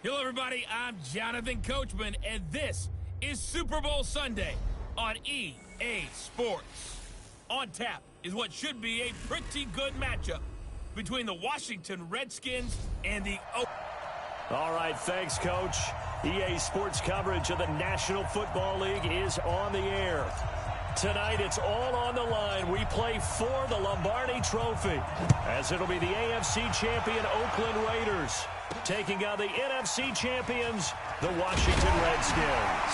Hello, everybody. I'm Jonathan Coachman, and this is Super Bowl Sunday on EA Sports. On tap is what should be a pretty good matchup between the Washington Redskins and the... All right, thanks, Coach. EA Sports coverage of the National Football League is on the air. Tonight, it's all on the line. We play for the Lombardi Trophy, as it'll be the AFC champion Oakland Raiders taking on the NFC champions, the Washington Redskins.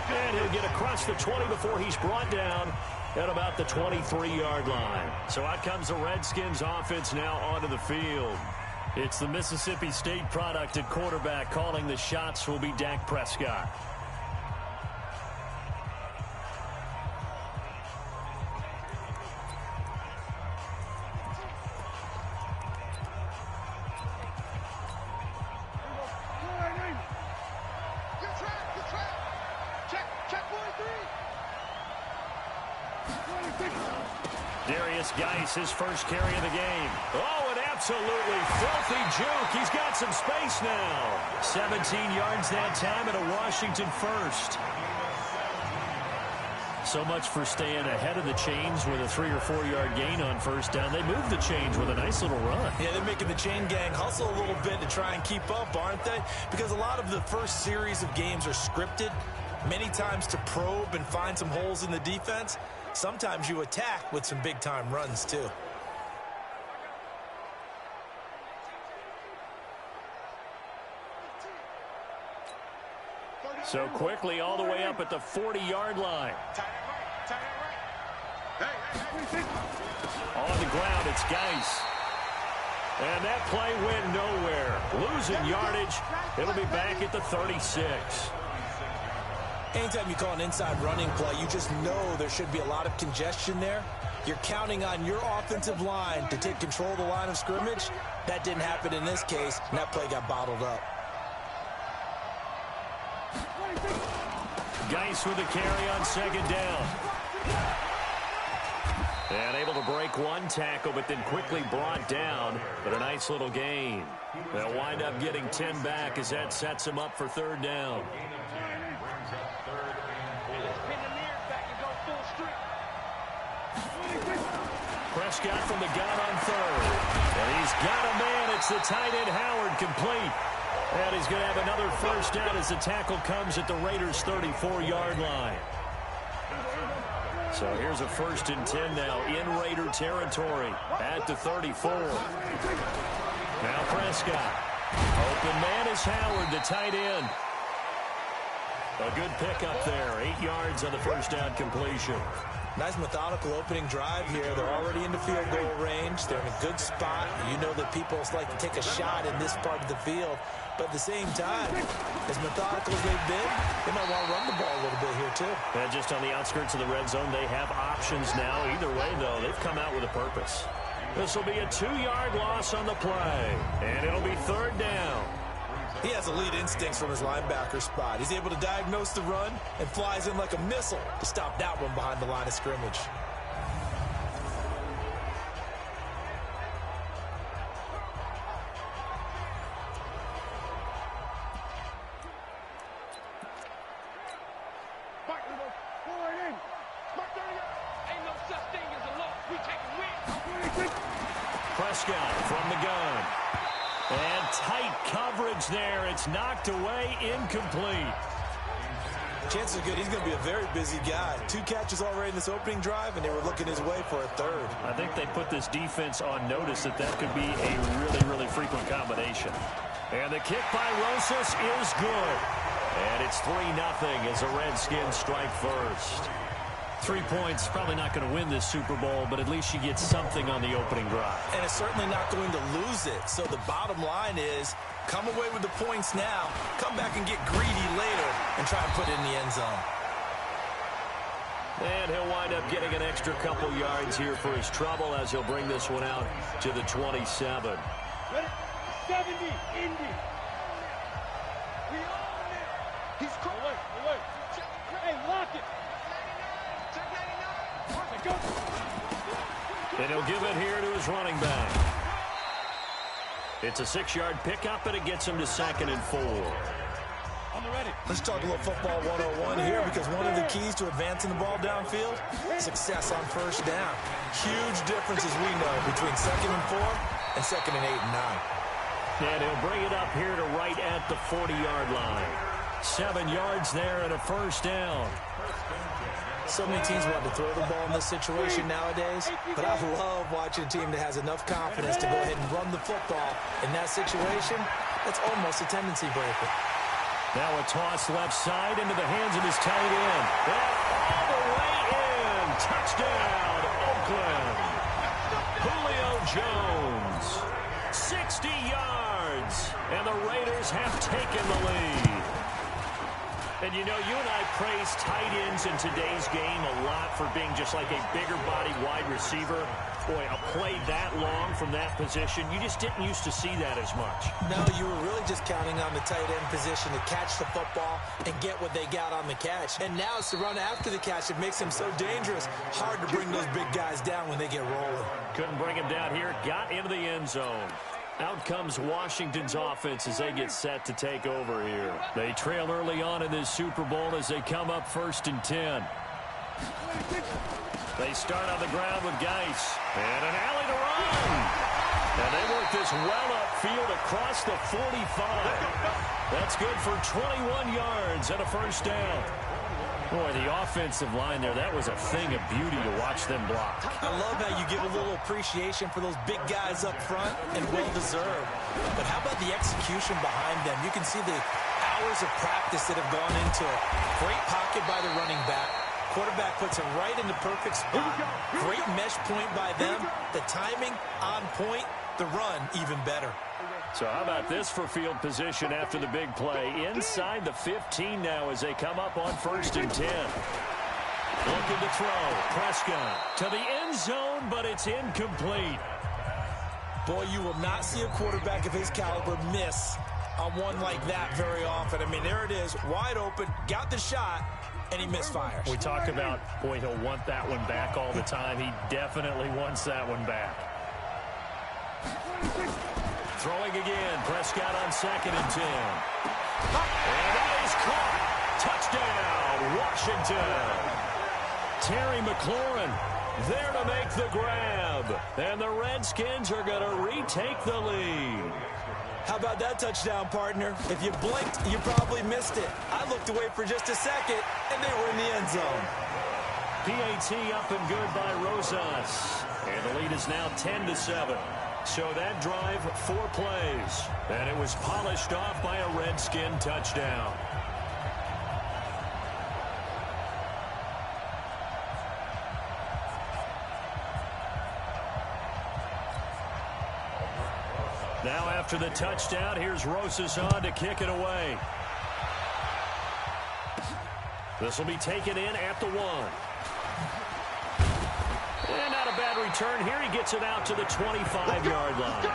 And he'll get across the 20 before he's brought down at about the 23-yard line. So out comes the Redskins offense now onto the field. It's the Mississippi State product at quarterback. Calling the shots will be Dak Prescott. His first carry of the game. Oh, an absolutely filthy juke. He's got some space now. 17 yards that time and a Washington first. So much for staying ahead of the chains with a 3 or 4 yard gain on first down. They moved the chains with a nice little run. Yeah, they're making the chain gang hustle a little bit to try and keep up, aren't they? Because a lot of the first series of games are scripted, many times to probe and find some holes in the defense. Sometimes you attack with some big-time runs, too. So quickly all the way up at the 40-yard line. On the ground, it's Geis. And that play went nowhere. Losing yardage. It'll be back at the 36. Anytime you call an inside running play, you just know there should be a lot of congestion there. You're counting on your offensive line to take control of the line of scrimmage. That didn't happen in this case, and that play got bottled up. Geis with a carry on second down. And able to break one tackle, but then quickly brought down. But a nice little gain. They'll wind up getting 10 back as that sets him up for third down. Prescott from the gun on third. And he's got a man. It's the tight end Howard complete. And he's going to have another first down as the tackle comes at the Raiders' 34-yard line. So here's a 1st and 10 now in Raider territory at the 34. Now Prescott. Open man is Howard, the tight end. A good pickup there. 8 yards on the first down completion. Nice methodical opening drive here. They're already into field goal range. They're in a good spot. You know that people like to take a shot in this part of the field. But at the same time, as methodical as they've been, they might want to run the ball a little bit here, too. And just on the outskirts of the red zone, they have options now. Either way, though, they've come out with a purpose. This will be a 2-yard loss on the play. And it'll be third down. He has elite instincts from his linebacker spot. He's able to diagnose the run and flies in like a missile to stop that one behind the line of scrimmage. Prescott from the gun. And tight coverage there. It's knocked away, incomplete. Chances are good. He's going to be a very busy guy. 2 catches already in this opening drive, and they were looking his way for a third. I think they put this defense on notice that could be a really, really frequent combination. And the kick by Rosas is good. And it's 3-0 as the Redskins strike first. 3 points, probably not going to win this Super Bowl, but at least you get something on the opening drive. And it's certainly not going to lose it. So the bottom line is, come away with the points now, come back and get greedy later, and try and put it in the end zone. And he'll wind up getting an extra couple yards here for his trouble as he'll bring this one out to the 27. 70, Indy. We own it. He's caught. Away. Hey, lock it. And he'll give it here to his running back. It's a 6-yard pickup, and it gets him to 2nd and 4. Let's talk a little football 101 here, because one of the keys to advancing the ball downfield, success on first down. Huge difference, as we know, between 2nd and 4 and 2nd and 8 and 9. And he'll bring it up here to right at the 40-yard line. 7 yards there and a first down. So many teams want to throw the ball in this situation nowadays, but I love watching a team that has enough confidence to go ahead and run the football. In that situation, that's almost a tendency breaker. Now a toss left side into the hands of his tight end. And all the way in. Touchdown, Oakland. Julio Jones. 60 yards. And the Raiders have taken the lead. And, you know, you and I praise tight ends in today's game a lot for being just like a bigger body wide receiver. Boy, a play that long from that position, you just didn't used to see that as much. No, you were really just counting on the tight end position to catch the football and get what they got on the catch. And now it's the run after the catch that makes him so dangerous. Hard to bring those big guys down when they get rolling. Couldn't bring him down here. Got into the end zone. Out comes Washington's offense as they get set to take over here. They trail early on in this Super Bowl as they come up 1st and 10. They start on the ground with Geis. And an alley to run. And they work this well upfield across the 45. That's good for 21 yards and a first down. Boy, the offensive line there, that was a thing of beauty to watch them block. I love how you give a little appreciation for those big guys up front, and well-deserved. But how about the execution behind them? You can see the hours of practice that have gone into it. Great pocket by the running back. Quarterback puts him right in the perfect spot. Great mesh point by them. The timing on point. The run even better. So how about this for field position after the big play? Inside the 15 now as they come up on 1st and 10. Looking to throw. Prescott to the end zone, but it's incomplete. Boy, you will not see a quarterback of his caliber miss on one like that very often. I mean, there it is, wide open, got the shot, and he misfires. We talk about, boy, he'll want that one back all the time. He definitely wants that one back. Throwing again. Prescott on 2nd and 10. And that is caught. Touchdown, Washington. Terry McLaurin there to make the grab. And the Redskins are going to retake the lead. How about that touchdown, partner? If you blinked, you probably missed it. I looked away for just a second, and they were in the end zone. PAT up and good by Rosas. And the lead is now 10-7. So that drive, 4 plays. And it was polished off by a Redskin touchdown. Now after the touchdown, here's Rosas on to kick it away. This will be taken in at the 1. And not a bad return here. He gets it out to the 25-yard line.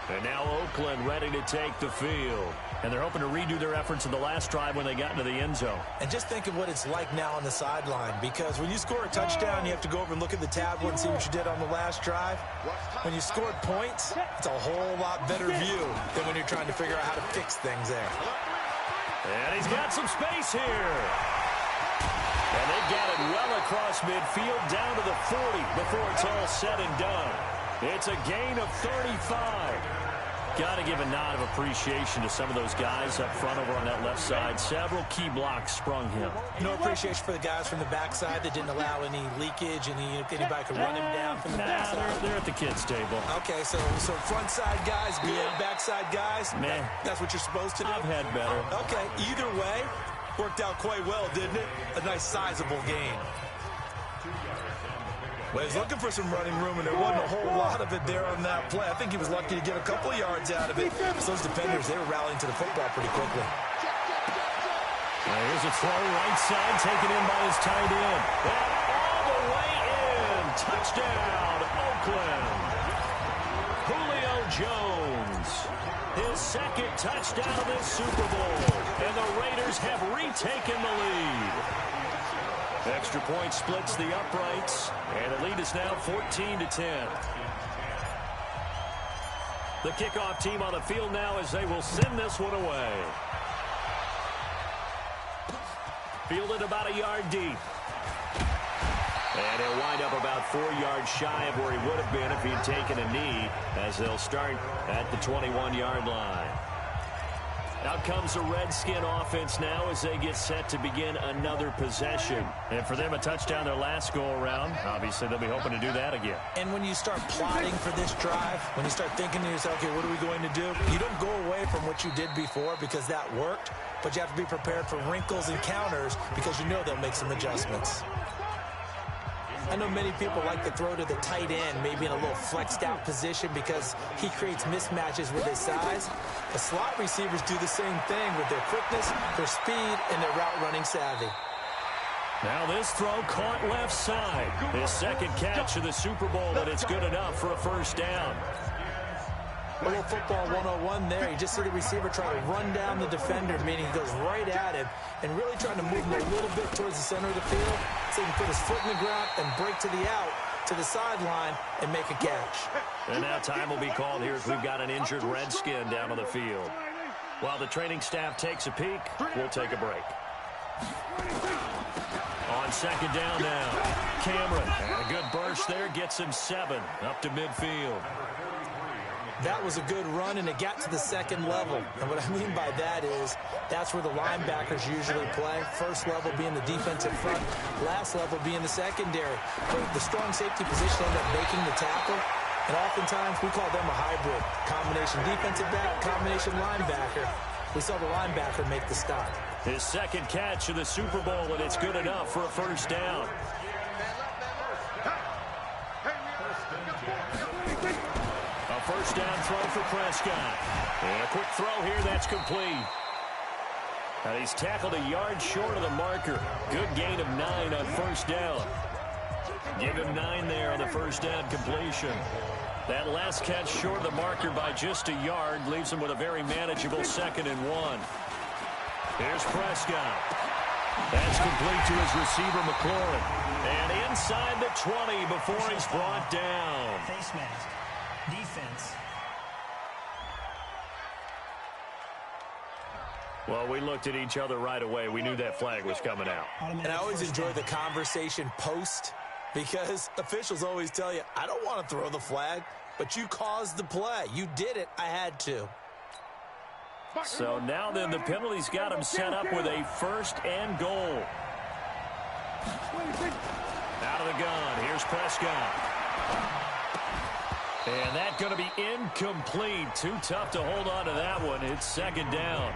And now Oakland ready to take the field. And they're hoping to redo their efforts in the last drive when they got into the end zone. And just think of what it's like now on the sideline, because when you score a touchdown, you have to go over and look at the tablet and see what you did on the last drive. When you scored points, it's a whole lot better view than when you're trying to figure out how to fix things there. And he's got some space here. And they got it well across midfield down to the 40 before it's all said and done. It's a gain of 35. Got to give a nod of appreciation to some of those guys up front over on that left side. Several key blocks sprung him. No appreciation for the guys from the backside that didn't allow any leakage, and anybody could run him down from the backside. They're at the kids' table. Okay, so front side guys, backside guys. Man, that's what you're supposed to do. I've had better. Okay, either way, worked out quite well, didn't it? A nice sizable gain. Well, he's looking for some running room, and there wasn't a whole lot of it there on that play. I think he was lucky to get a couple of yards out of it. So those defenders, they were rallying to the football pretty quickly. Here's a throw right side, taken in by his tight end. And all the way in. Touchdown, Oakland. Julio Jones. His second touchdown of this Super Bowl. And the Raiders have retaken the lead. Extra point splits the uprights, and the lead is now 14-10. The kickoff team on the field now as they will send this one away. Fielded about a yard deep. And he'll wind up about 4 yards shy of where he would have been if he'd taken a knee, as they'll start at the 21-yard line. Out comes the Redskin offense now as they get set to begin another possession. And for them, a touchdown their last go-around. Obviously, they'll be hoping to do that again. And when you start plotting for this drive, when you start thinking to yourself, okay, what are we going to do? You don't go away from what you did before because that worked, but you have to be prepared for wrinkles and counters because you know they'll make some adjustments. I know many people like to throw to the tight end, maybe in a little flexed out position because he creates mismatches with his size. The slot receivers do the same thing with their quickness, their speed, and their route running savvy. Now this throw caught left side. His second catch of the Super Bowl, and it's good enough for a first down. A little football 101 there. You just see the receiver try to run down the defender, meaning he goes right at him and really trying to move him a little bit towards the center of the field so he can put his foot in the ground and break to the out, to the sideline, and make a catch. And now time will be called here as we've got an injured Redskin down on the field. While the training staff takes a peek, we'll take a break. On second down now, Cameron. And a good burst there, gets him 7 up to midfield. That was a good run, and it got to the second level. And what I mean by that is that's where the linebackers usually play. First level being the defensive front, last level being the secondary. But the strong safety position ended up making the tackle, and oftentimes we call them a hybrid. Combination defensive back, combination linebacker. We saw the linebacker make the stop. His second catch of the Super Bowl, and it's good enough for a first down. First down throw for Prescott. And a quick throw here that's complete. And he's tackled a yard short of the marker. Good gain of 9 on first down. Give him 9 there on the first down completion. That last catch short of the marker by just a yard leaves him with a very manageable 2nd and 1. Here's Prescott. That's complete to his receiver, McLaurin. And inside the 20 before he's brought down. Face mask. Defense. Well, we looked at each other right away. We knew that flag was coming out. And I always enjoy the conversation post because officials always tell you, I don't want to throw the flag, but you caused the play. You did it. I had to. So now then the penalty's got him set up with a 1st and goal. Out of the gun. Here's Prescott. And that's going to be incomplete. Too tough to hold on to that one. It's 2nd down.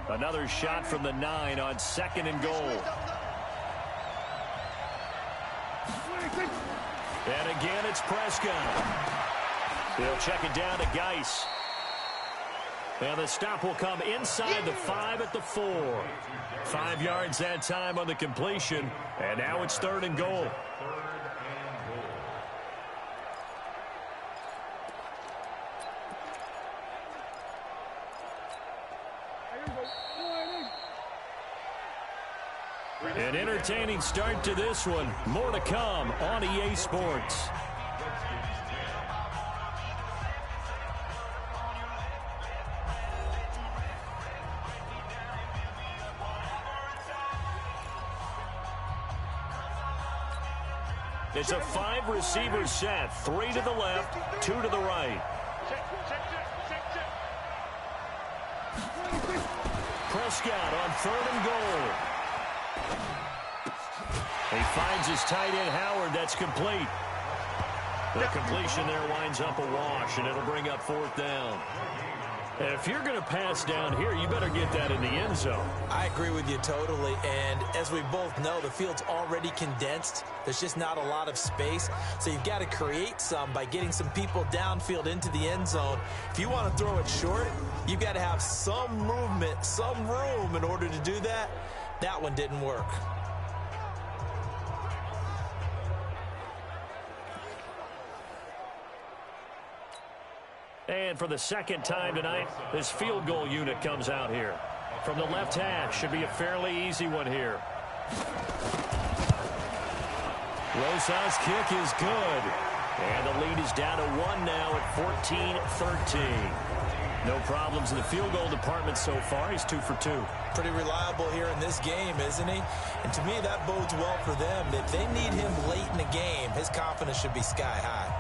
Another shot from the 9 on 2nd and goal. And again, it's Prescott. They'll check it down to Geis. And the stop will come inside the 5 at the 4. 5 yards that time on the completion. And now it's 3rd and goal. An entertaining start to this one. More to come on EA Sports. It's a 5-receiver set. 3 to the left, 2 to the right. Prescott on 3rd and goal. He finds his tight end, Howard. That's complete. The completion there winds up a wash, and it'll bring up 4th down. And if you're going to pass down here, you better get that in the end zone. I agree with you totally. And as we both know, the field's already condensed. There's just not a lot of space. So you've got to create some by getting some people downfield into the end zone. If you want to throw it short, you've got to have some movement, some room in order to do that. That one didn't work. And for the second time tonight, this field goal unit comes out here. From the left hash, should be a fairly easy one here. Rosas' kick is good. And the lead is down to 1 now at 14-13. No problems in the field goal department so far. He's 2 for 2. Pretty reliable here in this game, isn't he? And to me, that bodes well for them. If they need him late in the game, his confidence should be sky high.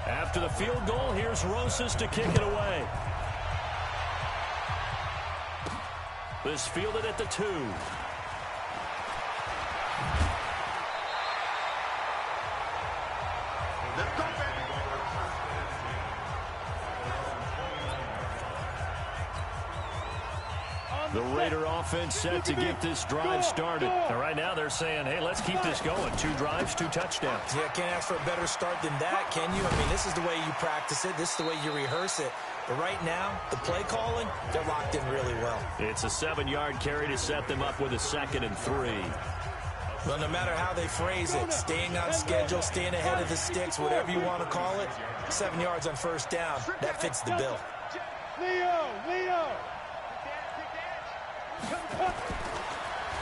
After the field goal, here's Rosas to kick it away. This fielded at the 2. The Raider offense set to get this drive started. And right now they're saying, hey, let's keep this going. 2 drives, 2 touchdowns. Yeah, can't ask for a better start than that, can you? I mean, this is the way you practice it. This is the way you rehearse it. But right now, the play calling, they're locked in really well. It's a 7-yard carry to set them up with a 2nd and 3. Well, no matter how they phrase it, staying on schedule, staying ahead of the sticks, whatever you want to call it, 7 yards on first down, that fits the bill. Leo!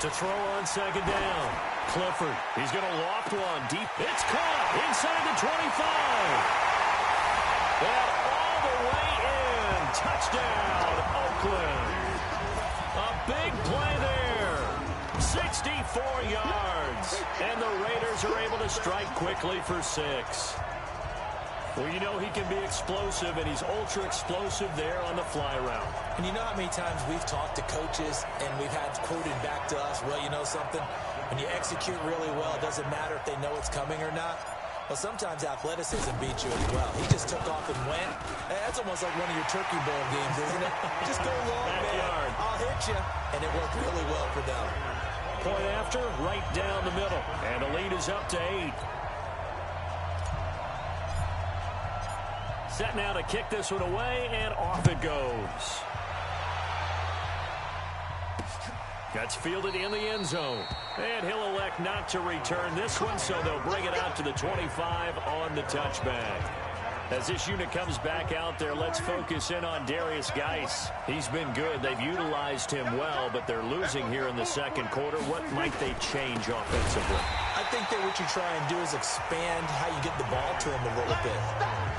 To throw on 2nd down. Clifford, he's going to loft one deep. It's caught inside the 25. And all the way in. Touchdown, Oakland. A big play there. 64 yards. And the Raiders are able to strike quickly for 6. Well, you know he can be explosive, and he's ultra-explosive there on the fly route. And you know how many times we've talked to coaches, and we've had quoted back to us, well, you know something? When you execute really well, it doesn't matter if they know it's coming or not. Well, sometimes athleticism beats you as well. He just took off and went. That's almost like one of your Turkey Bowl games, isn't it? Just go long, man. I'll hit you. And it worked really well for them. Point after, right down the middle. And the lead is up to 8. Set now to kick this one away, and off it goes. That's fielded in the end zone. And he'll elect not to return this one, so they'll bring it out to the 25 on the touchback. As this unit comes back out there, let's focus in on Darius Geis. He's been good. They've utilized him well, but they're losing here in the second quarter. What might they change offensively? I think that what you try and do is expand how you get the ball to him a little bit.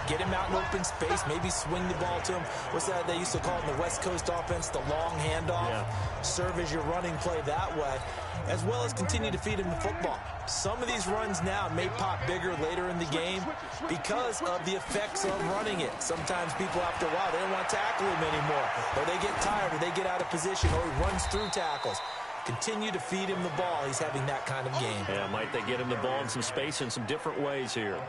Get him out in open space, maybe swing the ball to him. What's that they used to call in the West Coast offense, the long handoff? Yeah. Serve as your running play that way, as well as continue to feed him the football. Some of these runs now may pop bigger later in the game because of the effects of running it. Sometimes people, after a while, they don't want to tackle him anymore, or they get tired, or they get out of position, or he runs through tackles. Continue to feed him the ball. He's having that kind of game. Yeah, might they get him the ball in some space in some different ways here?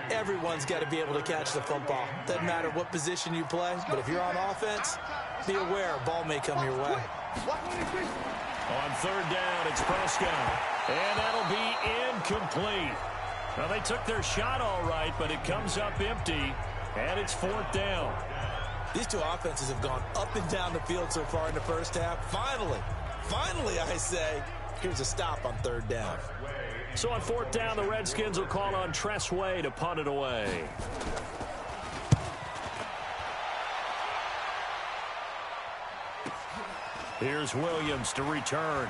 Everyone's got to be able to catch the football. Doesn't matter what position you play, but if you're on offense, be aware a ball may come your way. On 3rd down, it's Prescott. And that'll be incomplete. Now, they took their shot all right, but it comes up empty, and it's 4th down. These two offenses have gone up and down the field so far in the first half. Finally, I say, here's a stop on 3rd down. So on 4th down, the Redskins will call on Tress Way to punt it away. Here's Williams to return.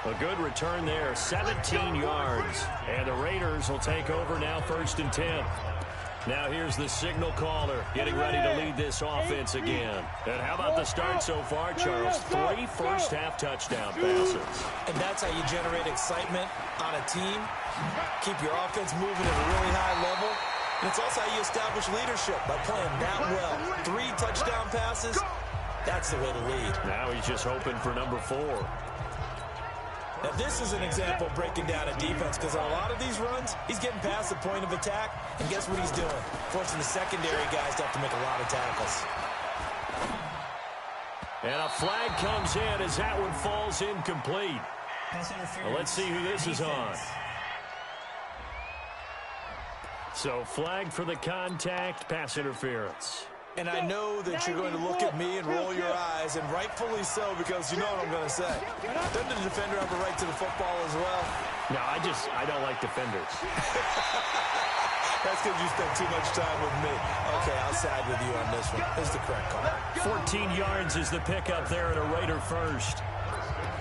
A good return there, 17 yards. And the Raiders will take over now 1st and 10. Now here's the signal caller getting ready to lead this offense again. And how about the start so far, Charles? 3 first-half touchdown passes. And that's how you generate excitement on a team. Keep your offense moving at a really high level. And it's also how you establish leadership by playing that well. 3 touchdown passes, that's the way to lead. Now he's just hoping for number 4. Now, this is an example of breaking down a defense because on a lot of these runs, he's getting past the point of attack, and guess what he's doing? Forcing the secondary guys to have to make a lot of tackles. And a flag comes in as that one falls incomplete. Well, let's see who this is on. So, flag for the contact, pass interference. And I know that you're going to look at me and roll your eyes, and rightfully so, because you know what I'm going to say. Doesn't the defender have a right to the football as well? No, I don't like defenders. That's because you spent too much time with me. Okay, I'll side with you on this one. This is the correct call. 14 yards is the pickup there, and a Raider first.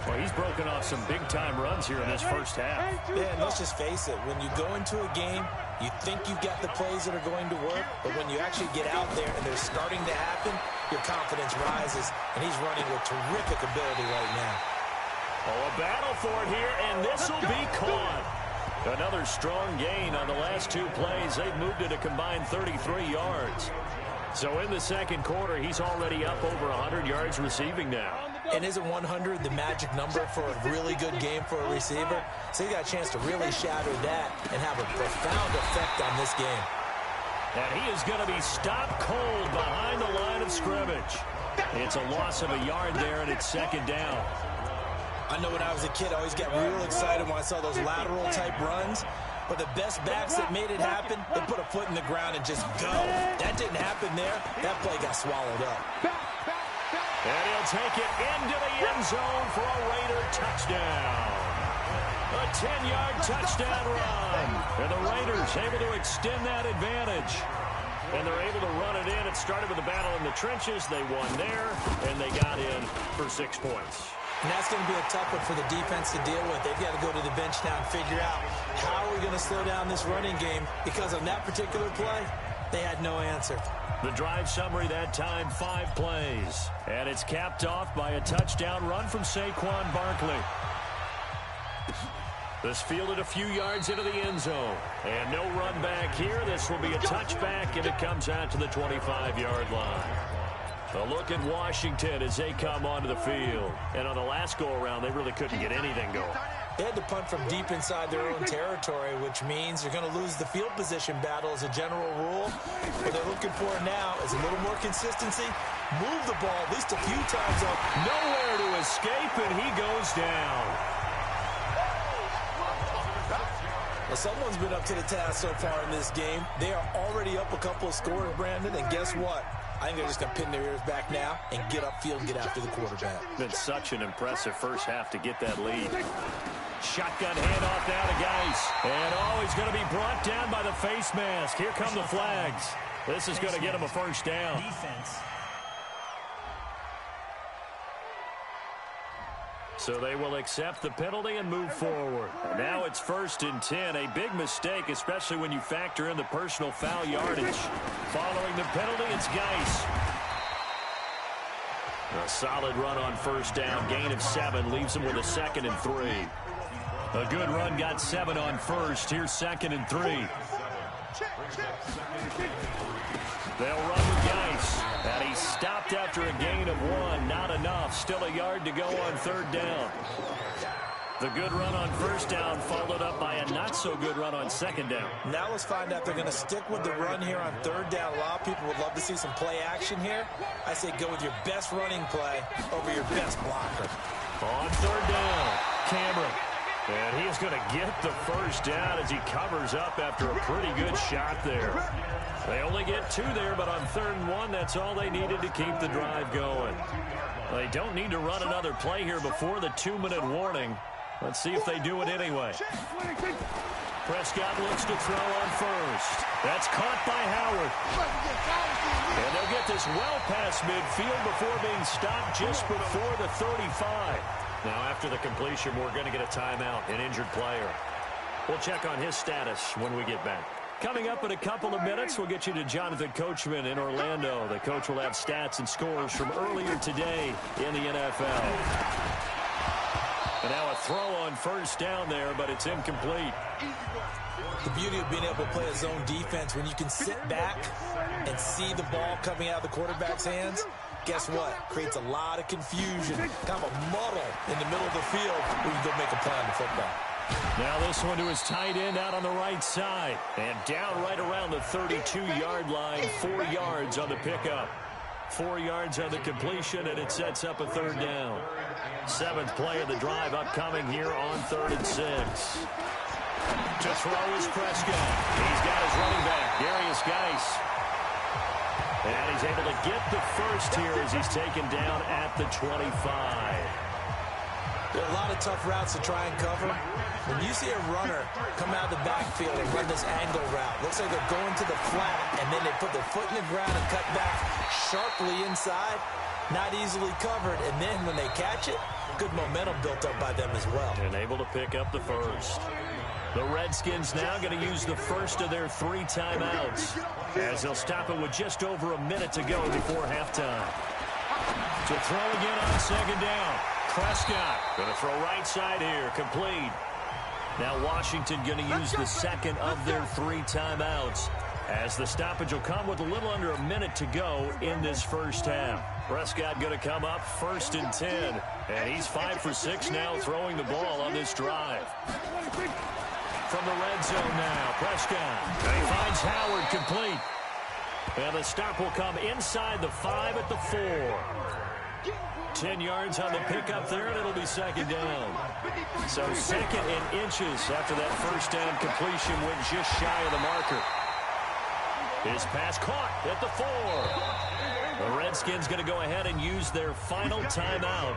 Well, he's broken off some big-time runs here in this first half. Yeah, and let's just face it. When you go into a game, you think you've got the plays that are going to work, but when you actually get out there and they're starting to happen, your confidence rises, and he's running with terrific ability right now. Oh, a battle for it here, and this will be caught. Another strong gain on the last two plays. They've moved it a combined 33 yards. So in the second quarter, he's already up over 100 yards receiving now. And isn't 100 the magic number for a really good game for a receiver? So he got a chance to really shatter that and have a profound effect on this game. And he is going to be stopped cold behind the line of scrimmage. It's a loss of a yard there, and it's second down. I know when I was a kid, I always got real excited when I saw those lateral-type runs. But the best backs that made it happen, they put a foot in the ground and just go. That didn't happen there. That play got swallowed up. And he'll take it into the end zone for a Raider touchdown. A 10-yard touchdown run. And the Raiders able to extend that advantage. And they're able to run it in. It started with a battle in the trenches. They won there, and they got in for 6 points. And that's going to be a tough one for the defense to deal with. They've got to go to the bench now and figure out how are we going to slow down this running game, because on that particular play, they had no answer. The drive summary that time, 5 plays. And it's capped off by a touchdown run from Saquon Barkley. This fielded a few yards into the end zone. And no run back here. This will be a touchback, and it comes out to the 25-yard line. A look at Washington as they come onto the field. And on the last go-around, they really couldn't get anything going. They had to punt from deep inside their own territory, which means they're going to lose the field position battle as a general rule. What they're looking for now is a little more consistency. Move the ball at least a few times up. Nowhere to escape, and he goes down. Well, someone's been up to the task so far in this game. They are already up a couple of scores, Brandon, and guess what? I think they're just going to pin their ears back now and get upfield and get after the quarterback. Been such an impressive first half to get that lead. Shotgun handoff now to Geis. And he's going to be brought down by the face mask. Here come the flags. This is going to get him a first down. Defense. So they will accept the penalty and move forward. And now it's 1st and 10. A big mistake, especially when you factor in the personal foul yardage. Following the penalty, it's Geis. A solid run on first down. Gain of 7 leaves him with a 2nd and 3. A good run got 7 on first. Here's 2nd and 3. They'll run with Geis. And he stopped after a gain of 1. Not enough. Still a yard to go on 3rd down. The good run on first down followed up by a not-so-good run on 2nd down. Now let's find out if they're going to stick with the run here on 3rd down. A lot of people would love to see some play action here. I say go with your best running play over your best blocker. On 3rd down, Cameron. And he is going to get the first down as he covers up after a pretty good shot there. They only get 2 there, but on 3rd and 1, that's all they needed to keep the drive going. They don't need to run another play here before the 2-minute warning. Let's see if they do it anyway. Prescott looks to throw on first. That's caught by Howard. And they'll get this well past midfield before being stopped just before the 35. Now, after the completion, we're going to get a timeout, an injured player. We'll check on his status when we get back. Coming up in a couple of minutes, we'll get you to Jonathan Coachman in Orlando. The coach will have stats and scores from earlier today in the NFL. And now a throw on first down there, but it's incomplete. The beauty of being able to play a zone defense, when you can sit back and see the ball coming out of the quarterback's hands, guess what? Creates a lot of confusion, kind of a muddle in the middle of the field where you go make a play on the football. Now this one to his tight end out on the right side. And down right around the 32-yard line, 4 yards on the pickup. 4 yards on the completion, and it sets up a 3rd down. 7th play of the drive upcoming here on 3rd and 6. To throw is Prescott. He's got his running back, Darius Geis. And he's able to get the first here as he's taken down at the 25. There are a lot of tough routes to try and cover. When you see a runner come out of the backfield and run this angle route, looks like they're going to the flat, and then they put their foot in the ground and cut back sharply inside. Not easily covered, and then when they catch it, good momentum built up by them as well. And able to pick up the first. The Redskins now going to use the first of their 3 timeouts as they'll stop it with just over a minute to go before halftime. To throw again on second down. Prescott going to throw right side here, complete. Now Washington going to use the second of their 3 timeouts as the stoppage will come with a little under a minute to go in this first half. Prescott going to come up 1st and 10, and he's 5 for 6 now throwing the ball on this drive. From the red zone now, Prescott. And he finds Howard complete. And the stop will come inside the 5 at the 4. 10 yards on the pickup there, and it'll be second down. So 2nd and inches after that first down completion went just shy of the marker. His pass caught at the 4. The Redskins going to go ahead and use their final timeout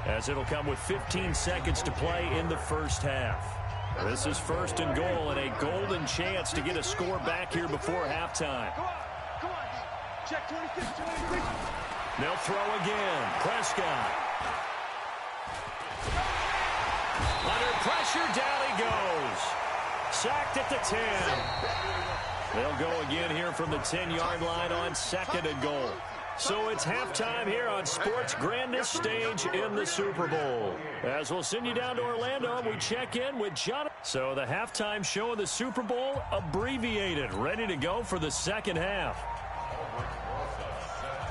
as it'll come with 15 seconds to play in the first half. This is 1st and goal and a golden chance to get a score back here before halftime. Come on. Check 26, 26. They'll throw again. Prescott. Under pressure, down he goes. Sacked at the 10. They'll go again here from the 10-yard line on 2nd and goal. So it's halftime here on sports' grandest stage in the Super Bowl. As we'll send you down to Orlando, and we check in with Jonathan. So the halftime show of the Super Bowl abbreviated, ready to go for the second half.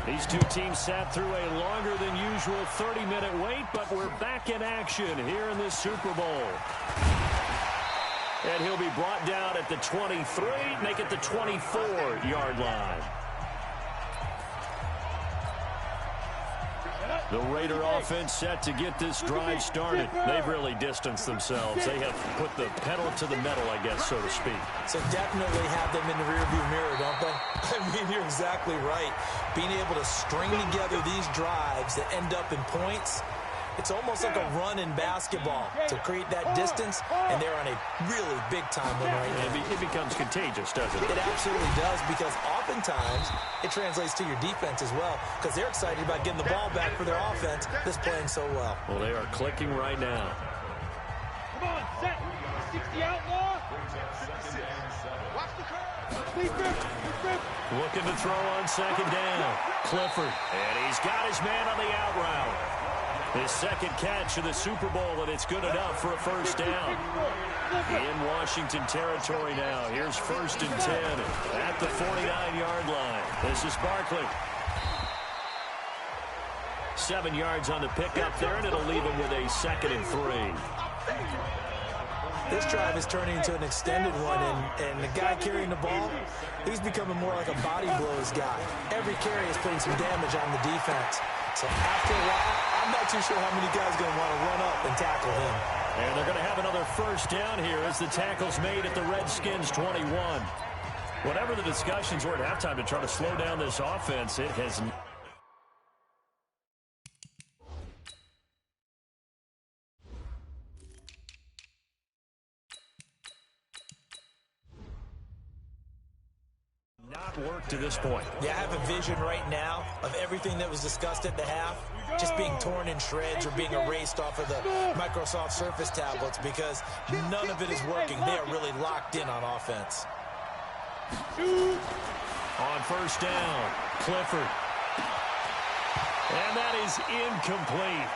These two teams sat through a longer than usual 30-minute wait, but we're back in action here in this Super Bowl. And he'll be brought down at the 23, make it the 24-yard line. The Raider offense set to get this drive started. They've really distanced themselves. They have put the pedal to the metal, I guess, so to speak. So definitely have them in the rearview mirror, don't they? I mean, you're exactly right. Being able to string together these drives that end up in points, it's almost like a run in basketball to create that distance, and they're on a really big-time win right now. It becomes contagious, doesn't it? It absolutely does, because oftentimes it translates to your defense as well, because they're excited about getting the ball back for their offense that's playing so well. Well, they are clicking right now. Come on, set. 60 outlaw. Watch the curve. Looking to throw on second down. Clifford. And he's got his man on the out route. His second catch of the Super Bowl, and it's good enough for a first down. In Washington territory now. Here's 1st and 10 at the 49-yard line. This is Barkley. 7 yards on the pickup there, and it'll leave him with a 2nd and 3. This drive is turning into an extended one, and the guy carrying the ball, he's becoming more like a body blows guy. Every carry is putting some damage on the defense. So after a while, I'm not too sure how many guys are going to want to run up and tackle him. And they're going to have another first down here as the tackle's made at the Redskins 21. Whatever the discussions were at halftime to try to slow down this offense, it has not worked to this point. Yeah, I have a vision right now of everything that was discussed at the half just being torn in shreds or being erased off of the Microsoft Surface tablets, because none of it is working. They are really locked in on offense. On first down, Clifford. And that is incomplete.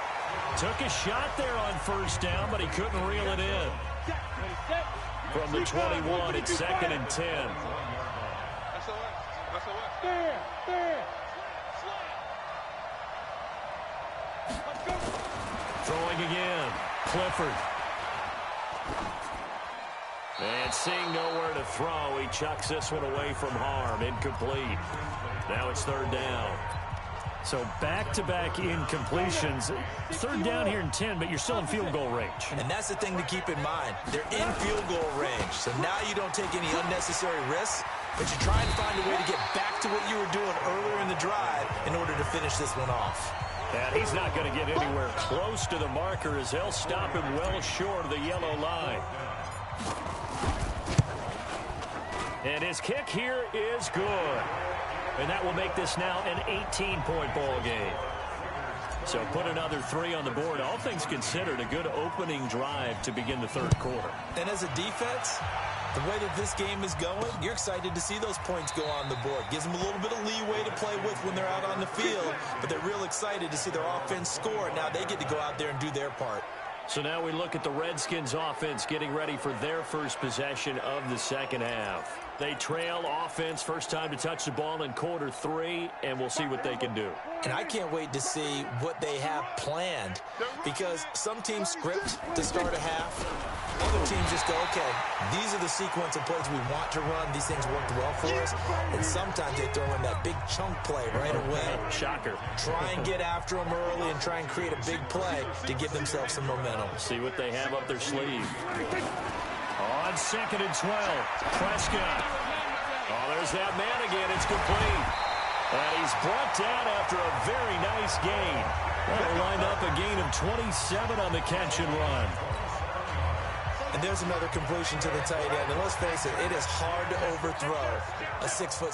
Took a shot there on first down, but he couldn't reel it in. From the 21, it's 2nd and 10. Throwing again, Clifford. And seeing nowhere to throw, he chucks this one away from harm. Incomplete. Now it's 3rd down. So back-to-back incompletions. 3rd down here in 10, but you're still in field goal range. And that's the thing to keep in mind. They're in field goal range. So now you don't take any unnecessary risks. but you try and find a way to get back to what you were doing earlier in the drive in order to finish this one off. And he's not going to get anywhere close to the marker as they'll stop him well short of the yellow line. And his kick here is good. And that will make this now an 18-point ball game. So put another 3 on the board. All things considered, a good opening drive to begin the third quarter. And as a defense, the way that this game is going, you're excited to see those points go on the board. Gives them a little bit of leeway to play with when they're out on the field, but they're real excited to see their offense score. Now they get to go out there and do their part. So now we look at the Redskins offense getting ready for their first possession of the second half. They trail offense, first time to touch the ball in quarter 3, and we'll see what they can do. And I can't wait to see what they have planned, because some teams script to start a half. Other teams just go, okay, these are the sequence of plays we want to run. These things worked well for us. And sometimes they throw in that big chunk play right away. Shocker. Try and get after them early and try and create a big play to give themselves some momentum. See what they have up their sleeve. On 2nd and 12, Prescott. Oh, there's that man again. It's complete. And he's brought down after a very nice gain. That'll line up a gain of 27 on the catch and run. And there's another completion to the tight end. And let's face it, it is hard to overthrow a 6'6"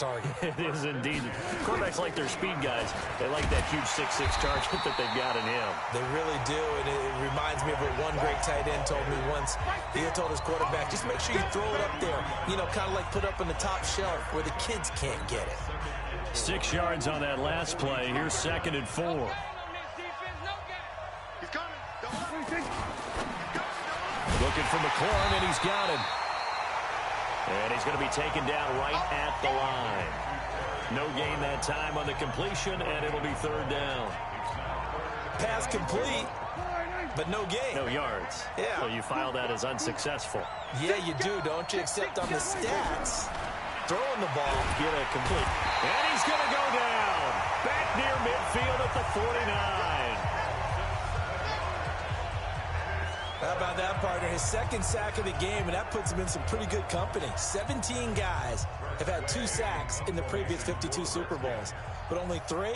target. It is indeed. Quarterbacks like their speed guys. They like that huge 6'6" target that they've got in him. They really do, and it reminds me of what one great tight end told me once. He had told his quarterback, just make sure you throw it up there, you know, kind of like put up on the top shelf where the kids can't get it. 6 yards on that last play. Here's 2nd and 4. Looking for McLaurin, and he's got him. And he's going to be taken down right at the line. No gain that time on the completion, and it'll be 3rd down. Pass complete, but no gain. No yards. Yeah. So you file that as unsuccessful. Yeah, you do, don't you? Except on the stats, throwing the ball. Get a complete. And he's going to go down. Back near midfield at the 49. How about that, partner? His 2nd sack of the game, and that puts him in some pretty good company. 17 guys have had 2 sacks in the previous 52 Super Bowls, but only 3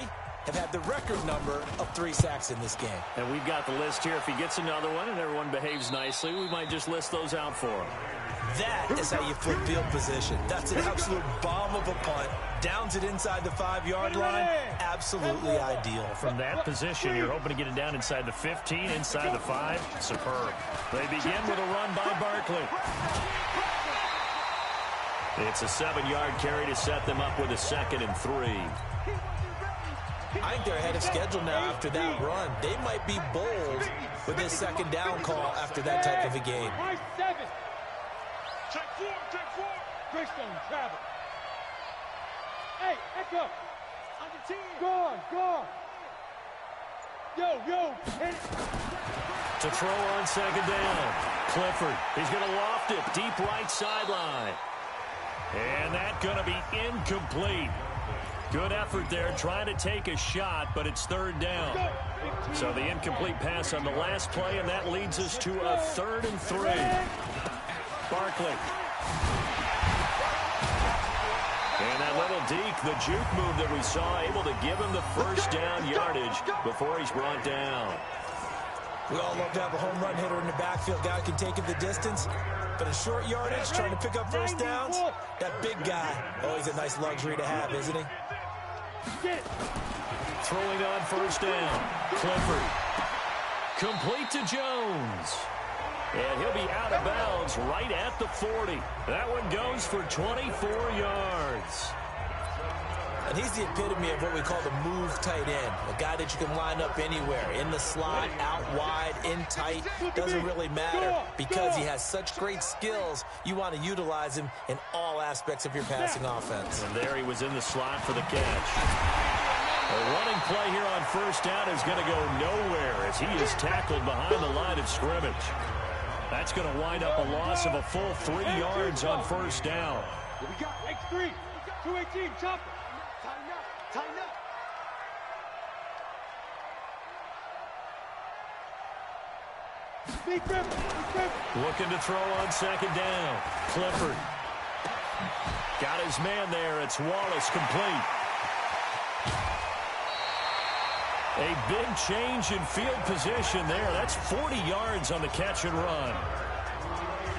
have had the record number of 3 sacks in this game. And we've got the list here. If he gets another one and everyone behaves nicely, we might just list those out for him. That is how you flip field position. That's an absolute bomb of a punt. Downs it inside the 5-yard line. Absolutely ideal. From that position, you're hoping to get it down inside the 15, inside the 5. Superb. They begin with a run by Barkley. It's a 7-yard carry to set them up with a 2nd and 3. I think they're ahead of schedule now after that run. They might be bold with this 2nd down call after that type of a game. Check 4. Greystone, travel. Hey, Echo. On the team. Go. Yo, hit it. To throw on 2nd down. Clifford, he's going to loft it deep right sideline. And that's going to be incomplete. Good effort there, trying to take a shot, but it's 3rd down. So the incomplete pass on the last play, and that leads us to a 3rd and 3. Barkley. And that little deke, the juke move that we saw, able to give him the 1st down yardage before he's brought down. We all love to have a home run hitter in the backfield. Guy can take it the distance. But in short yardage, trying to pick up 1st downs, that big guy, he's a nice luxury to have, isn't he? Throwing on 1st down. Clifford. Complete to Jones. And he'll be out of bounds right at the 40. That one goes for 24 yards. And he's the epitome of what we call the move tight end. A guy that you can line up anywhere, in the slot, out wide, in tight. Doesn't really matter because he has such great skills. You want to utilize him in all aspects of your passing offense. And there he was in the slot for the catch. A running play here on 1st down is going to go nowhere as he is tackled behind the line of scrimmage. That's going to wind up a loss of a full 3 yards on 1st down. We got X3, 218, chopper. Tighten up. Big grip. Looking to throw on 2nd down. Clifford. Got his man there. It's Wallace, complete. A big change in field position there. That's 40 yards on the catch and run.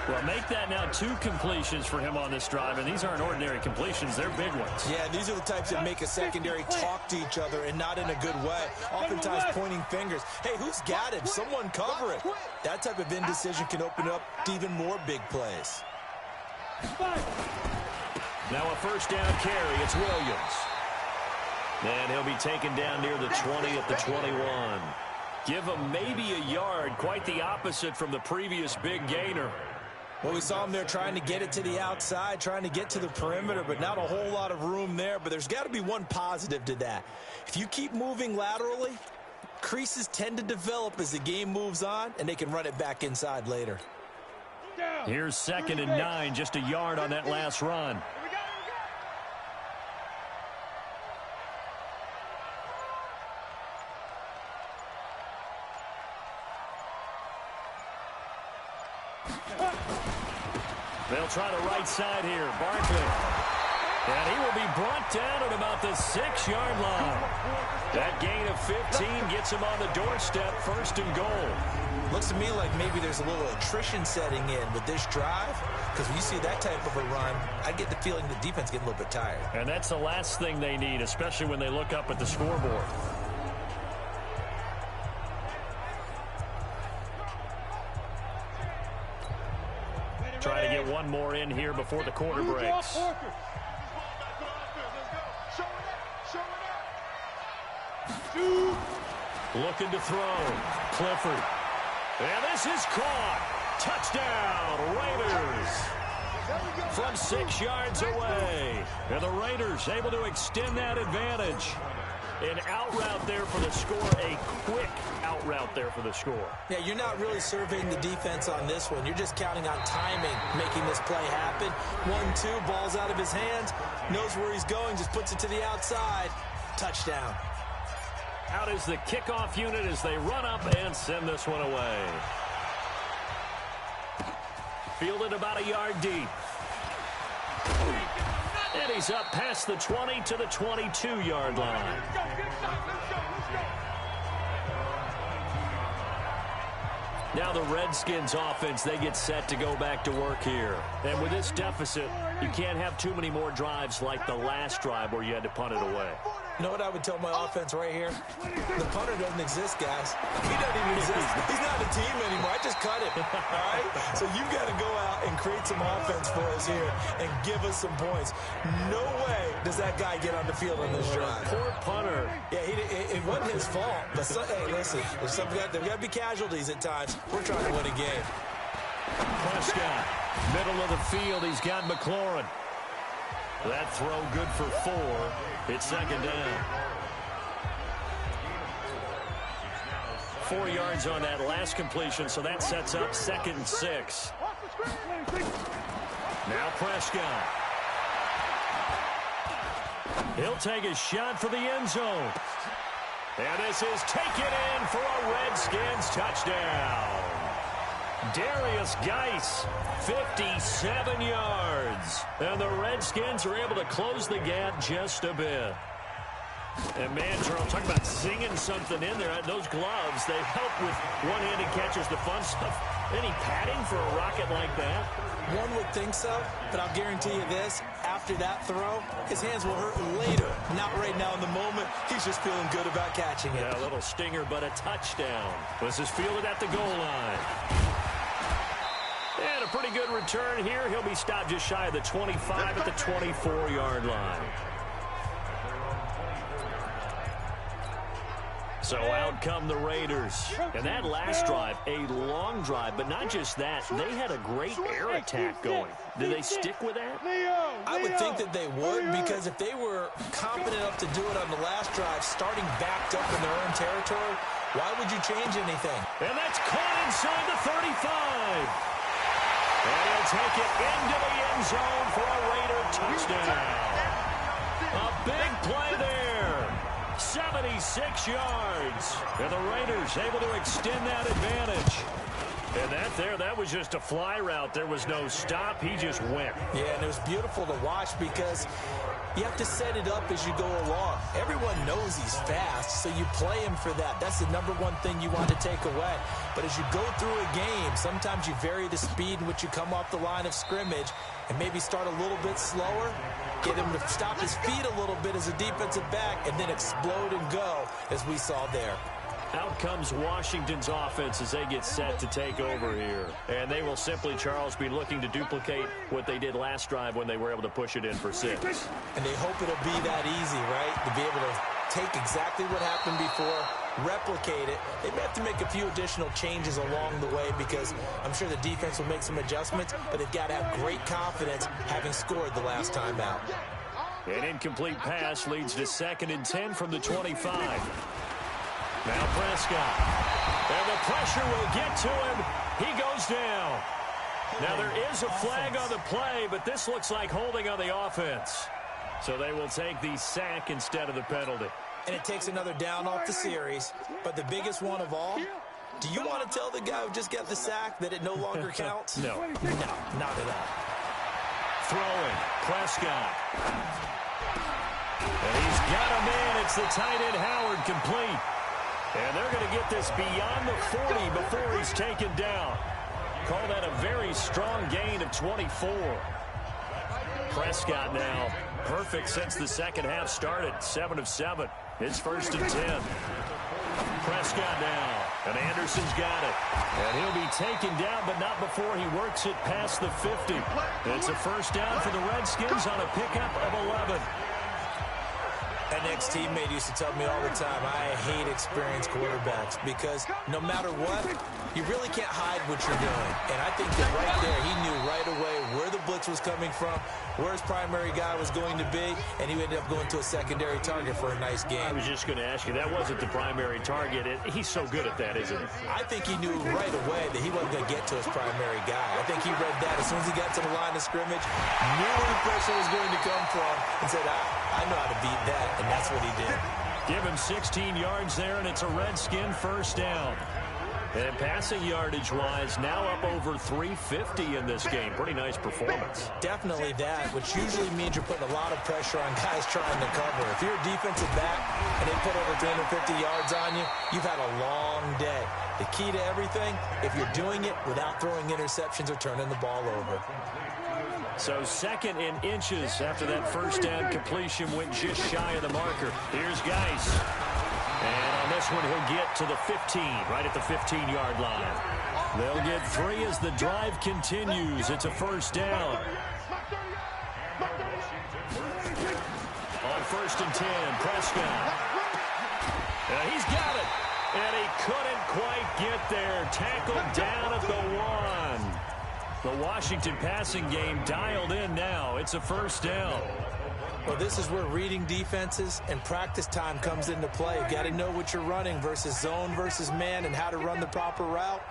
Well, make that now 2 completions for him on this drive, and these aren't ordinary completions. They're big ones. Yeah, these are the types that make a secondary talk to each other and not in a good way. Oftentimes pointing fingers. Hey, who's got it? Someone cover it. That type of indecision can open up to even more big plays. Now a first down carry. It's Williams. And he'll be taken down near the 20 at the 21. Give him maybe a yard. Quite the opposite from the previous big gainer. Well, we saw him there trying to get it to the outside, trying to get to the perimeter, but not a whole lot of room there. But there's got to be one positive to that. If you keep moving laterally, creases tend to develop as the game moves on, and they can run it back inside later. Here's 2nd and 9, just a yard on that last run. They'll try the right side here. Barkley. And he will be brought down at about the 6-yard line. That gain of 15 gets him on the doorstep, 1st and goal. Looks to me like maybe there's a little attrition setting in with this drive, because when you see that type of a run, I get the feeling the defense getting a little bit tired. And that's the last thing they need, especially when they look up at the scoreboard. Trying to get one more in here before the quarter breaks. Looking to throw. Clifford. And this is caught. Touchdown, Raiders. From 6 yards away. And the Raiders able to extend that advantage. An out route there for the score. A quick out route there for the score. Yeah, you're not really surveying the defense on this one. You're just counting on timing, making this play happen. 1-2, ball's out of his hands. Knows where he's going, just puts it to the outside. Touchdown. Out is the kickoff unit as they run up and send this one away. Fielded about a yard deep. And he's up past the 20 to the 22-yard line. Now the Redskins offense, they get set to go back to work here. And with this deficit, you can't have too many more drives like the last drive where you had to punt it away. You know what I would tell my offense right here? The punter doesn't exist, guys. He doesn't even exist. He's not a team anymore. I just cut him, all right? So you've got to go out and create some offense for us here and give us some points. No way does that guy get on the field on this drive. Poor punter. Yeah, it wasn't his fault. But hey, listen, there's got to be casualties at times. We're trying to win a game. Prescott, middle of the field. He's got McLaurin. That throw good for 4. It's 2nd down. 4 yards on that last completion, so that sets up 2nd and 6. Now Prescott. He'll take a shot for the end zone. And this is taken in for a Redskins touchdown. Darius Geis, 57 yards. And the Redskins are able to close the gap just a bit. And man, Charles, talking about singing something in there. Those gloves, they help with one-handed catches, the fun stuff. Any padding for a rocket like that? One would think so, but I'll guarantee you this. After that throw, his hands will hurt later. Not right now in the moment. He's just feeling good about catching it. Yeah, a little stinger, but a touchdown. This is fielded at the goal line. And a pretty good return here. He'll be stopped just shy of the 25 at the 24-yard line. So out come the Raiders. And that last drive, a long drive, but not just that. They had a great air attack going. Did they stick with that? I would think that they would, because if they were confident enough to do it on the last drive, starting backed up in their own territory, why would you change anything? And that's caught inside the 35. And he'll take it into the end zone for a Raider touchdown. A big play there. 76 yards. And the Raiders able to extend that advantage. And that was just a fly route. There was no stop. He just went. Yeah, and it was beautiful to watch because you have to set it up as you go along. Everyone knows he's fast, so you play him for that. That's the number one thing you want to take away. But as you go through a game, sometimes you vary the speed in which you come off the line of scrimmage and maybe start a little bit slower, get him to stop his feet a little bit as a defensive back, and then explode and go, as we saw there. Out comes Washington's offense as they get set to take over here. And they will simply, Charles, be looking to duplicate what they did last drive when they were able to push it in for 6. And they hope it'll be that easy, right? To be able to take exactly what happened before, replicate it. They may have to make a few additional changes along the way because I'm sure the defense will make some adjustments, but they've got to have great confidence having scored the last time out. An incomplete pass leads to 2nd and 10 from the 25. Now Prescott. And the pressure will get to him. He goes down. Now there is a flag on the play, but this looks like holding on the offense. So they will take the sack instead of the penalty. And it takes another down off the series. But the biggest one of all, do you want to tell the guy who just got the sack that it no longer counts? No. No, not at all. Throwing. Prescott. And he's got a man. It's the tight end Howard, complete. And they're going to get this beyond the 40 before he's taken down. Call that a very strong gain of 24. Prescott now perfect since the second half started. 7 of 7. It's 1st and 10. Prescott now. And Anderson's got it. And he'll be taken down, but not before he works it past the 50. It's a 1st down for the Redskins on a pickup of 11. An ex-teammate used to tell me all the time, I hate experienced quarterbacks because no matter what, you really can't hide what you're doing. And I think that right there, he knew right away where the blitz was coming from, where his primary guy was going to be, and he ended up going to a secondary target for a nice game. I was just going to ask you, that wasn't the primary target. He's so good at that, isn't he? I think he knew right away that he wasn't going to get to his primary guy. I think he read that as soon as he got to the line of scrimmage, knew where the pressure was going to come from, and said, I know how to beat that, and that's what he did. Give him 16 yards there, and it's a Redskin 1st down. And passing yardage-wise, now up over 350 in this game. Pretty nice performance. Definitely that, which usually means you're putting a lot of pressure on guys trying to cover. If you're a defensive back and they put over 350 yards on you, you've had a long day. The key to everything, if you're doing it without throwing interceptions or turning the ball over. So 2nd in inches after that 1st down completion went just shy of the marker. Here's Geis. And on this one, he'll get to the 15, right at the 15-yard line. They'll get 3 as the drive continues. It's a 1st down. On 1st and 10, Prescott. And he's got it. And he couldn't quite get there. Tackled down at the 1. The Washington passing game dialed in now. It's a 1st down. Well, this is where reading defenses and practice time comes into play. You've got to know what you're running versus zone versus man and how to run the proper route.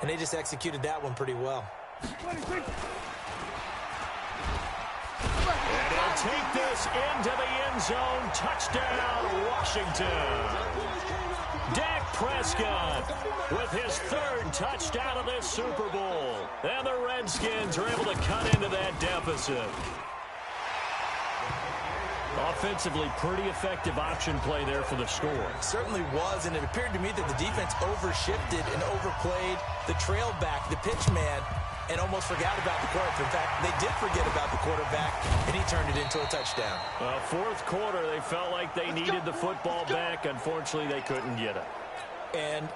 And they just executed that one pretty well. And he'll take this into the end zone. Touchdown, Washington. Dak Prescott with his 3rd touchdown of this Super Bowl. And the Redskins are able to cut into that deficit. Offensively, pretty effective option play there for the score. It certainly was, and it appeared to me that the defense overshifted and overplayed the trail back, the pitch man, and almost forgot about the quarterback. In fact, they did forget about the quarterback, and he turned it into a touchdown. Well, 4th quarter, they felt like they needed the football back. Unfortunately, they couldn't get it. And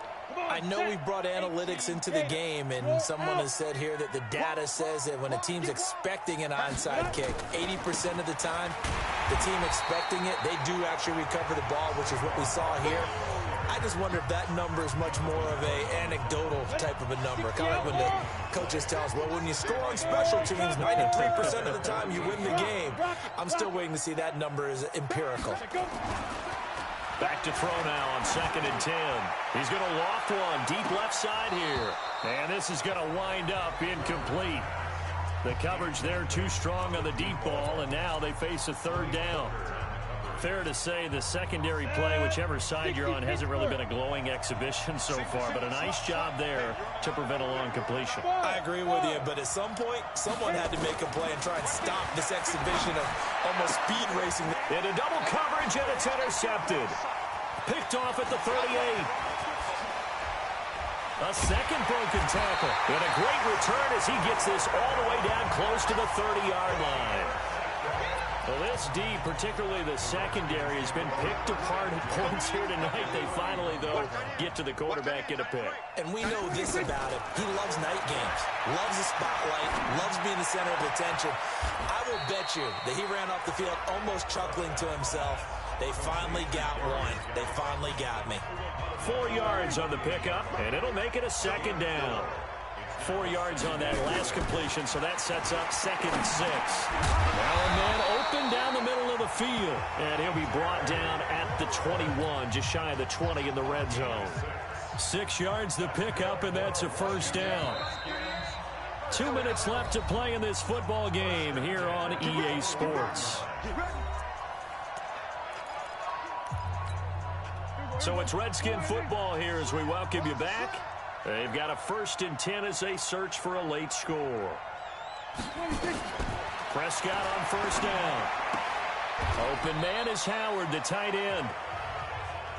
I know we brought analytics into the game, and someone has said here that the data says that when a team's expecting an onside kick, 80% of the time, the team expecting it, they do actually recover the ball, which is what we saw here. I just wonder if that number is much more of a anecdotal type of a number. Kind of like when the coaches tell us, well, when you score on special teams, 93% of the time you win the game. I'm still waiting to see that number is empirical. Back to throw now on 2nd and 10. He's going to loft one deep left side here. And this is going to wind up incomplete. The coverage there too strong on the deep ball, and now they face a 3rd down. fair to say the secondary play, whichever side you're on, hasn't really been a glowing exhibition so far, but a nice job there to prevent a long completion. I agree with you, but at some point, someone had to make a play and try and stop this exhibition of almost speed racing. Into double coverage, and it's intercepted. Picked off at the 38. A second broken tackle. And a great return as he gets this all the way down close to the 30-yard line. Well, this D, particularly the secondary, has been picked apart at points here tonight. They finally, though, get to the quarterback, get a pick. And we know this about him. He loves night games, loves the spotlight, loves being the center of attention. I will bet you that he ran off the field almost chuckling to himself. They finally got one. They finally got me. 4 yards on the pickup, and it'll make it a second down. 4 yards on that last completion, so that sets up 2nd and 6. Now a man open down the middle of the field, and he'll be brought down at the 21, just shy of the 20 in the red zone. 6 yards the pickup, and that's a first down. 2 minutes left to play in this football game here on EA Sports. So it's Redskin football here as we welcome you back. They've got a 1st and 10 as they search for a late score. Prescott on first down. Open man is Howard, the tight end.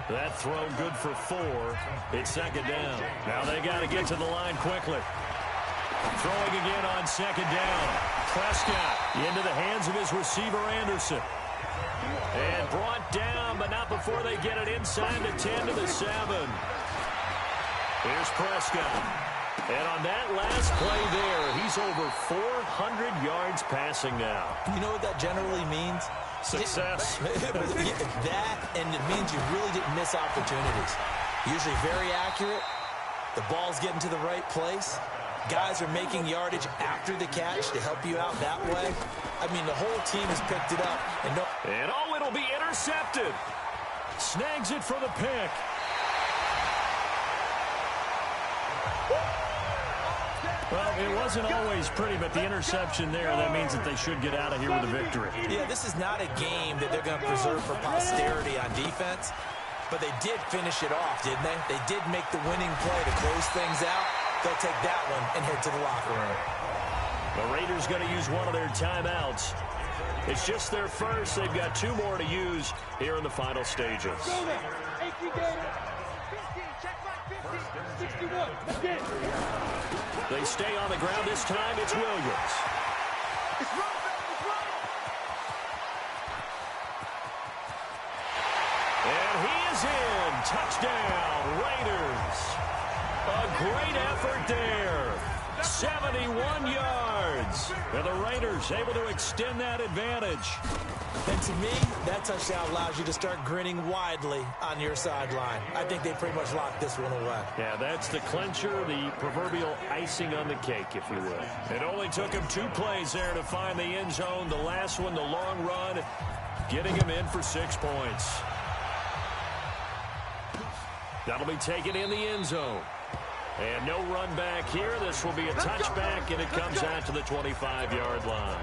That throw good for 4. It's 2nd down. Now they got to get to the line quickly. Throwing again on 2nd down. Prescott into the hands of his receiver, Anderson. And brought down, but not before they get it inside the 10 to the 7. Here's Prescott. And on that last play there, he's over 400 yards passing now. You know what that generally means? Success. That, and it means you really didn't miss opportunities. Usually very accurate. The ball's getting to the right place. Guys are making yardage after the catch to help you out that way. I mean, the whole team has picked it up. And it'll be intercepted. Snags it for the pick. Well, it wasn't always pretty, but the interception there, that means that they should get out of here with a victory. Yeah, this is not a game that they're going to preserve for posterity on defense, but they did finish it off, didn't they? They did make the winning play to close things out. They'll take that one and head to the locker room. The Raiders going to use one of their timeouts. It's just their first. They've got 2 more to use here in the final stages. They stay on the ground this time. It's Williams. And he is in. Touchdown, Raiders. A great effort there. 71 yards. And the Raiders able to extend that advantage. And to me, that touchdown allows you to start grinning widely on your sideline. I think they pretty much locked this one away. Yeah, that's the clincher, the proverbial icing on the cake, if you will. It only took him 2 plays there to find the end zone. The last one, the long run, getting him in for 6 points. That'll be taken in the end zone. And no run back here. This will be a touchback, and it comes out to the 25-yard line.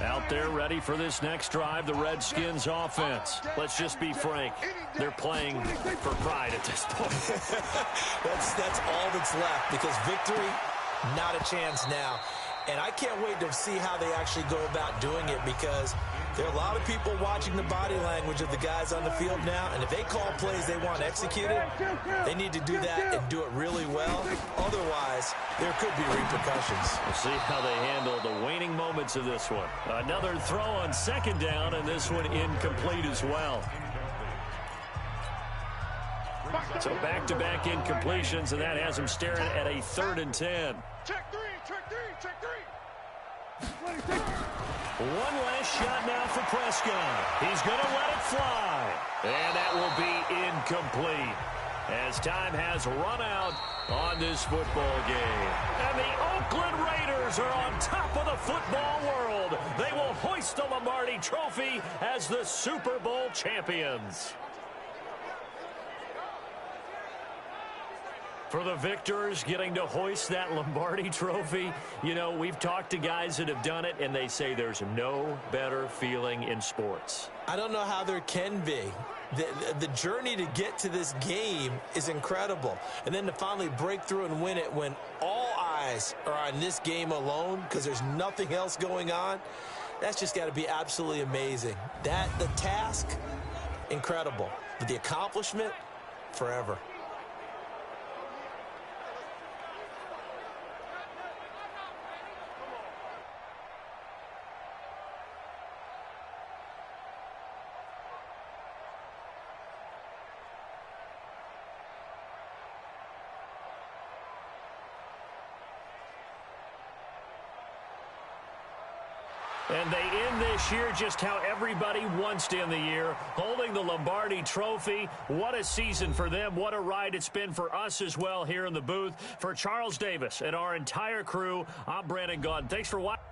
Out there ready for this next drive, the Redskins offense. Let's just be frank. They're playing for pride at this point. That's all that's left, because victory, not a chance now. And I can't wait to see how they actually go about doing it, because there are a lot of people watching the body language of the guys on the field now, and if they call plays they want executed, they need to do that and do it really well. Otherwise, there could be repercussions. We'll see how they handle the waning moments of this one. Another throw on 2nd down, and this one incomplete as well. So back-to-back incompletions, and that has them staring at a 3rd and 10. Check 3, check 3, check 3. One last shot now for Prescott. He's going to let it fly. And that will be incomplete, as time has run out on this football game. And the Oakland Raiders are on top of the football world. They will hoist the Lombardi Trophy as the Super Bowl champions. For the victors, getting to hoist that Lombardi trophy, you know, we've talked to guys that have done it, and they say there's no better feeling in sports. I don't know how there can be. The journey to get to this game is incredible. And then to finally break through and win it when all eyes are on this game alone because there's nothing else going on, that's just got to be absolutely amazing. The task, incredible. But the accomplishment, forever. And they end this year just how everybody wants to end the year, holding the Lombardi trophy. What a season for them. What a ride it's been for us as well here in the booth. For Charles Davis and our entire crew, I'm Brandon Gaudin. Thanks for watching.